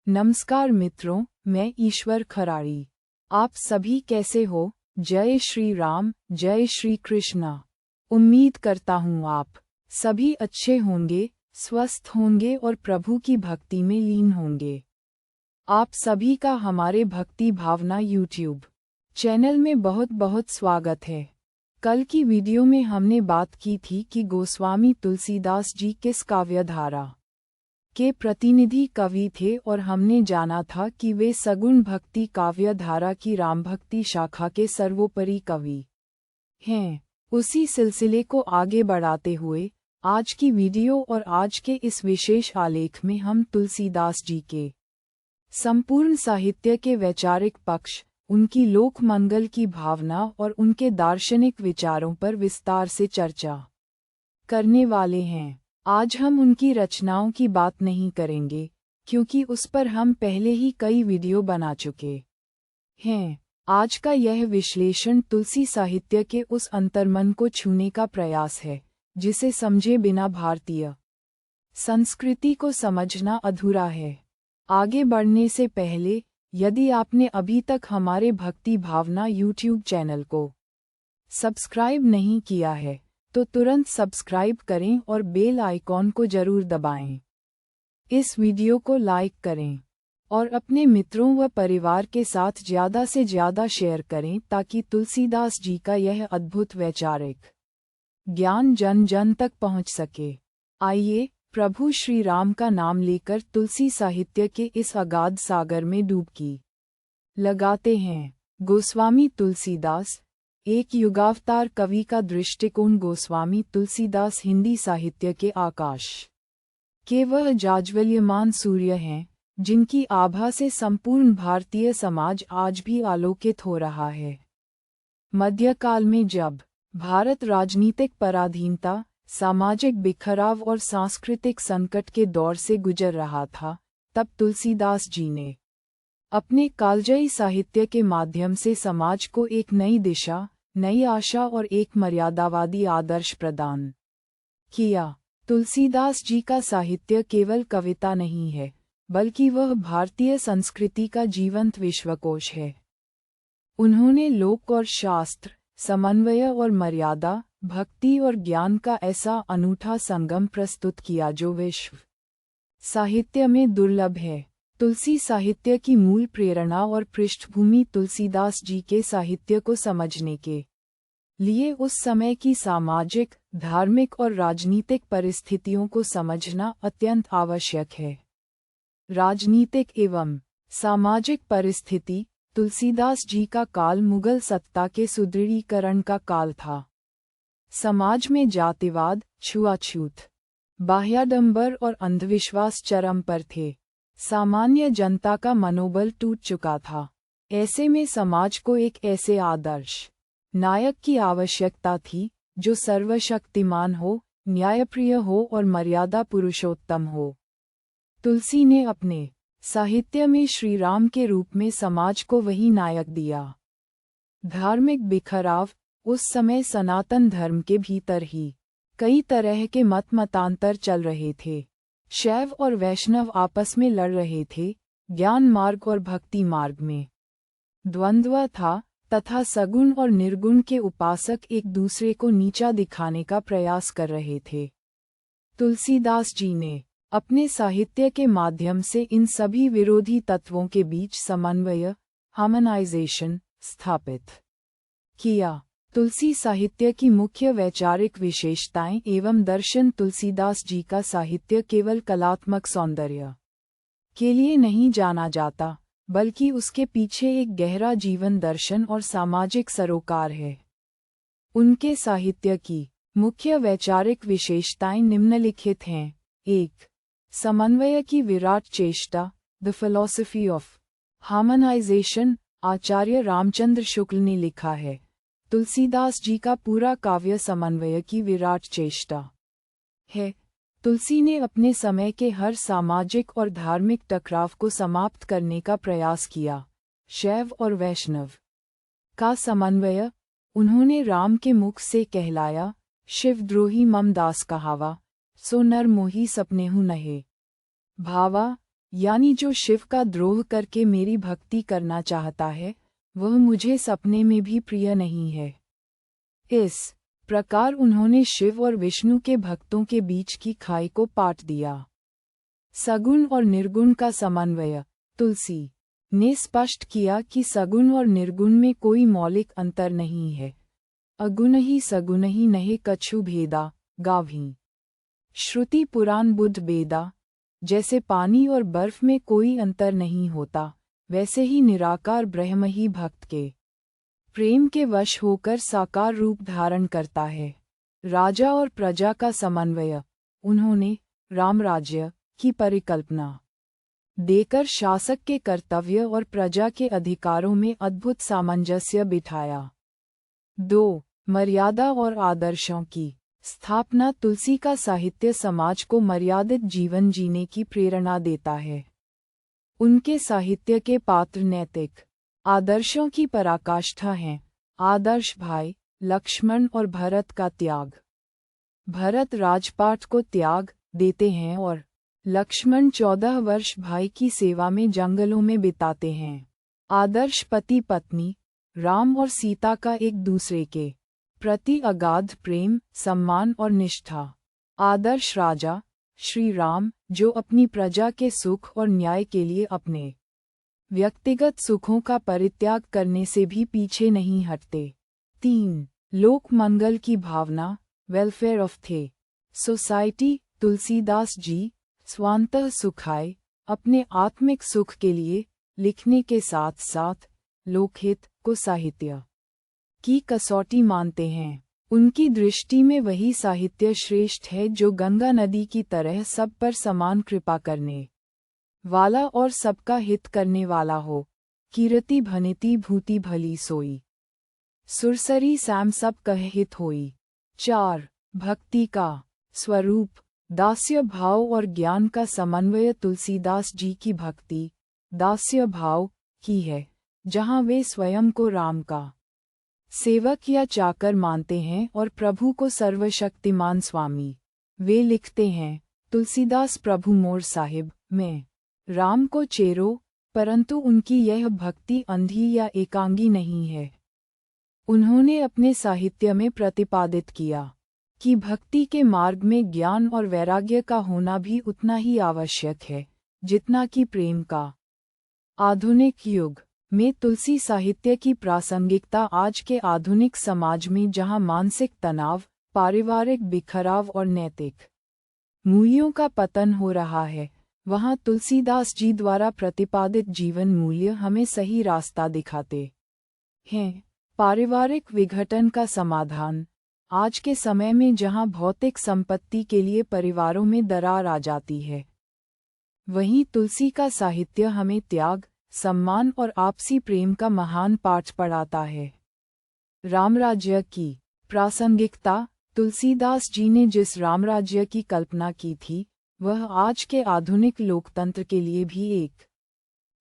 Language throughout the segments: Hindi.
नमस्कार मित्रों, मैं ईश्वर खराड़ी। आप सभी कैसे हो? जय श्री राम, जय श्री कृष्णा। उम्मीद करता हूँ आप सभी अच्छे होंगे, स्वस्थ होंगे और प्रभु की भक्ति में लीन होंगे। आप सभी का हमारे भक्ति भावना यूट्यूब चैनल में बहुत बहुत स्वागत है। कल की वीडियो में हमने बात की थी कि गोस्वामी तुलसीदास जी किस काव्यधारा के प्रतिनिधि कवि थे और हमने जाना था कि वे सगुण भक्ति काव्य धारा की रामभक्ति शाखा के सर्वोपरि कवि हैं। उसी सिलसिले को आगे बढ़ाते हुए आज की वीडियो और आज के इस विशेष आलेख में हम तुलसीदास जी के संपूर्ण साहित्य के वैचारिक पक्ष, उनकी लोक मंगल की भावना और उनके दार्शनिक विचारों पर विस्तार से चर्चा करने वाले हैं। आज हम उनकी रचनाओं की बात नहीं करेंगे क्योंकि उस पर हम पहले ही कई वीडियो बना चुके हैं। आज का यह विश्लेषण तुलसी साहित्य के उस अंतर्मन को छूने का प्रयास है जिसे समझे बिना भारतीय संस्कृति को समझना अधूरा है। आगे बढ़ने से पहले यदि आपने अभी तक हमारे भक्ति भावना यूट्यूब चैनल को सब्सक्राइब नहीं किया है तो तुरंत सब्सक्राइब करें और बेल आइकॉन को जरूर दबाएं। इस वीडियो को लाइक करें और अपने मित्रों व परिवार के साथ ज़्यादा से ज़्यादा शेयर करें ताकि तुलसीदास जी का यह अद्भुत वैचारिक ज्ञान जन जन तक पहुंच सके। आइए प्रभु श्री राम का नाम लेकर तुलसी साहित्य के इस अगाध सागर में डुबकी लगाते हैं। गोस्वामी तुलसीदास एक युगावतार कवि का दृष्टिकोण। गोस्वामी तुलसीदास हिंदी साहित्य के आकाश के वह जाज्वल्यमान सूर्य हैं जिनकी आभा से संपूर्ण भारतीय समाज आज भी आलोकित हो रहा है। मध्यकाल में जब भारत राजनीतिक पराधीनता, सामाजिक बिखराव और सांस्कृतिक संकट के दौर से गुजर रहा था, तब तुलसीदास जी ने अपने कालजयी साहित्य के माध्यम से समाज को एक नई दिशा, नई आशा और एक मर्यादावादी आदर्श प्रदान किया। तुलसीदास जी का साहित्य केवल कविता नहीं है, बल्कि वह भारतीय संस्कृति का जीवंत विश्वकोश है। उन्होंने लोक और शास्त्र, समन्वय और मर्यादा, भक्ति और ज्ञान का ऐसा अनूठा संगम प्रस्तुत किया जो विश्व साहित्य में दुर्लभ है। तुलसी साहित्य की मूल प्रेरणा और पृष्ठभूमि तुलसीदास जी के साहित्य को समझने के लिए उस समय की सामाजिक, धार्मिक और राजनीतिक परिस्थितियों को समझना अत्यंत आवश्यक है। राजनीतिक एवं सामाजिक परिस्थिति। तुलसीदास जी का काल मुगल सत्ता के सुदृढ़ीकरण का काल था। समाज में जातिवाद, छुआछूत, बाह्याडंबर और अंधविश्वास चरम पर थे। सामान्य जनता का मनोबल टूट चुका था। ऐसे में समाज को एक ऐसे आदर्श नायक की आवश्यकता थी जो सर्वशक्तिमान हो, न्यायप्रिय हो और मर्यादा पुरुषोत्तम हो। तुलसी ने अपने साहित्य में श्री राम के रूप में समाज को वही नायक दिया। धार्मिक बिखराव। उस समय सनातन धर्म के भीतर ही कई तरह के मतांतर चल रहे थे। शैव और वैष्णव आपस में लड़ रहे थे। ज्ञान मार्ग और भक्ति मार्ग में द्वंद्व था तथा सगुण और निर्गुण के उपासक एक दूसरे को नीचा दिखाने का प्रयास कर रहे थे। तुलसीदास जी ने अपने साहित्य के माध्यम से इन सभी विरोधी तत्वों के बीच समन्वय, हार्मोनाइजेशन स्थापित किया। तुलसी साहित्य की मुख्य वैचारिक विशेषताएं एवं दर्शन। तुलसीदास जी का साहित्य केवल कलात्मक सौंदर्य के लिए नहीं जाना जाता, बल्कि उसके पीछे एक गहरा जीवन दर्शन और सामाजिक सरोकार है। उनके साहित्य की मुख्य वैचारिक विशेषताएं निम्नलिखित हैं। 1. समन्वय की विराट चेष्टा, द फिलॉसफी ऑफ हार्मोनाइजेशन। आचार्य रामचंद्र शुक्ल ने लिखा है, तुलसीदास जी का पूरा काव्य समन्वय की विराट चेष्टा है। तुलसी ने अपने समय के हर सामाजिक और धार्मिक टकराव को समाप्त करने का प्रयास किया। शैव और वैष्णव का समन्वय। उन्होंने राम के मुख से कहलाया, शिवद्रोही मम दास कहावा, सो नर मोही सपनेहु नहे भावा। यानी जो शिव का द्रोह करके मेरी भक्ति करना चाहता है, वह मुझे सपने में भी प्रिय नहीं है। इस प्रकार उन्होंने शिव और विष्णु के भक्तों के बीच की खाई को पाट दिया। सगुण और निर्गुण का समन्वय। तुलसी ने स्पष्ट किया कि सगुण और निर्गुण में कोई मौलिक अंतर नहीं है। अगुण ही सगुण ही नहीं कछु भेदा, गावहीं। श्रुति पुराण बुद्ध वेदा। जैसे पानी और बर्फ में कोई अंतर नहीं होता, वैसे ही निराकार ब्रह्म ही भक्त के प्रेम के वश होकर साकार रूप धारण करता है। राजा और प्रजा का समन्वय। उन्होंने रामराज्य की परिकल्पना देकर शासक के कर्तव्य और प्रजा के अधिकारों में अद्भुत सामंजस्य बिठाया। 2. मर्यादा और आदर्शों की स्थापना। तुलसी का साहित्य समाज को मर्यादित जीवन जीने की प्रेरणा देता है। उनके साहित्य के पात्र नैतिक आदर्शों की पराकाष्ठा हैं। आदर्श भाई लक्ष्मण और भरत का त्याग। भरत राजपाट को त्याग देते हैं और लक्ष्मण 14 वर्ष भाई की सेवा में जंगलों में बिताते हैं। आदर्श पति पत्नी। राम और सीता का एक दूसरे के प्रति अगाध प्रेम, सम्मान और निष्ठा। आदर्श राजा श्री राम, जो अपनी प्रजा के सुख और न्याय के लिए अपने व्यक्तिगत सुखों का परित्याग करने से भी पीछे नहीं हटते। 3. लोक मंगल की भावना। वेलफेयर ऑफ थे सोसाइटी। तुलसीदास जी स्वांतः सुखाय, अपने आत्मिक सुख के लिए लिखने के साथ साथ लोकहित को साहित्य की कसौटी मानते हैं। उनकी दृष्टि में वही साहित्य श्रेष्ठ है जो गंगा नदी की तरह सब पर समान कृपा करने वाला और सबका हित करने वाला हो। कीरति भनिति भूति भली सोई, सुरसरी सैम सब कह हित होई। 4. भक्ति का स्वरूप। दास्य भाव और ज्ञान का समन्वय। तुलसीदास जी की भक्ति दास्य भाव की है, जहाँ वे स्वयं को राम का सेवक या चाकर मानते हैं और प्रभु को सर्वशक्तिमान स्वामी। वे लिखते हैं, तुलसीदास प्रभु मोर साहिब में राम को चेरो, परंतु उनकी यह भक्ति अंधी या एकांगी नहीं है। उन्होंने अपने साहित्य में प्रतिपादित किया कि भक्ति के मार्ग में ज्ञान और वैराग्य का होना भी उतना ही आवश्यक है जितना कि प्रेम का। आधुनिक युग में तुलसी साहित्य की प्रासंगिकता। आज के आधुनिक समाज में जहां मानसिक तनाव, पारिवारिक बिखराव और नैतिक मूल्यों का पतन हो रहा है, वहां तुलसीदास जी द्वारा प्रतिपादित जीवन मूल्य हमें सही रास्ता दिखाते हैं। पारिवारिक विघटन का समाधान। आज के समय में जहां भौतिक संपत्ति के लिए परिवारों में दरार आ जाती है, वहीं तुलसी का साहित्य हमें त्याग, सम्मान और आपसी प्रेम का महान पाठ पढ़ाता है। रामराज्य की प्रासंगिकता। तुलसीदास जी ने जिस रामराज्य की कल्पना की थी, वह आज के आधुनिक लोकतंत्र के लिए भी एक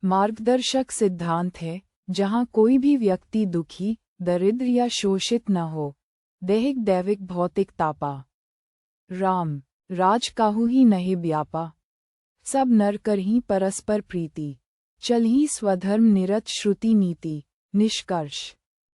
मार्गदर्शक सिद्धांत है, जहां कोई भी व्यक्ति दुखी, दरिद्र या शोषित न हो। दैहिक दैविक भौतिक तापा। राम राज काहू ही नहे व्यापा, सब नर कर ही परस्पर प्रीति, चल ही स्वधर्म निरत श्रुति नीति। निष्कर्ष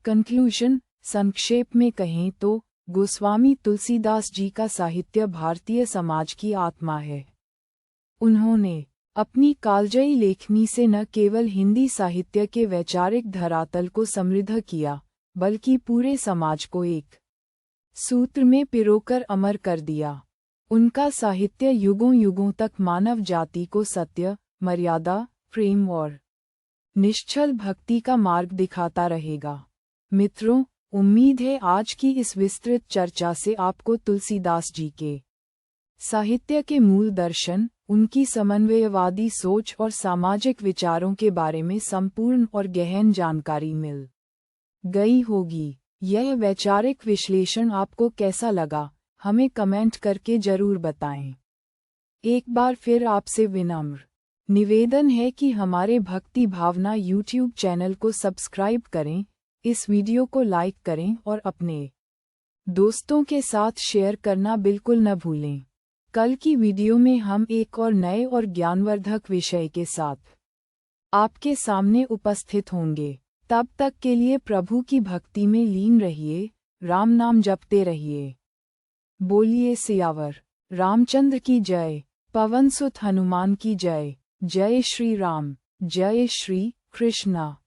कंक्लूजन। संक्षेप में कहें तो गोस्वामी तुलसीदास जी का साहित्य भारतीय समाज की आत्मा है। उन्होंने अपनी कालजयी लेखनी से न केवल हिंदी साहित्य के वैचारिक धरातल को समृद्ध किया, बल्कि पूरे समाज को एक सूत्र में पिरोकर अमर कर दिया। उनका साहित्य युगों युगों तक मानव जाति को सत्य, मर्यादा, प्रेम और निश्चल भक्ति का मार्ग दिखाता रहेगा। मित्रों, उम्मीद है आज की इस विस्तृत चर्चा से आपको तुलसीदास जी के साहित्य के मूल दर्शन, उनकी समन्वयवादी सोच और सामाजिक विचारों के बारे में संपूर्ण और गहन जानकारी मिल गई होगी। यह वैचारिक विश्लेषण आपको कैसा लगा, हमें कमेंट करके जरूर बताएं। एक बार फिर आपसे विनम्र निवेदन है कि हमारे भक्ति भावना YouTube चैनल को सब्सक्राइब करें, इस वीडियो को लाइक करें और अपने दोस्तों के साथ शेयर करना बिल्कुल न भूलें। कल की वीडियो में हम एक और नए और ज्ञानवर्धक विषय के साथ आपके सामने उपस्थित होंगे। तब तक के लिए प्रभु की भक्ति में लीन रहिए, राम नाम जपते रहिए। बोलिए सियावर रामचंद्र की जय, पवन सुत हनुमान की जय। जय श्री राम, जय श्री कृष्णा।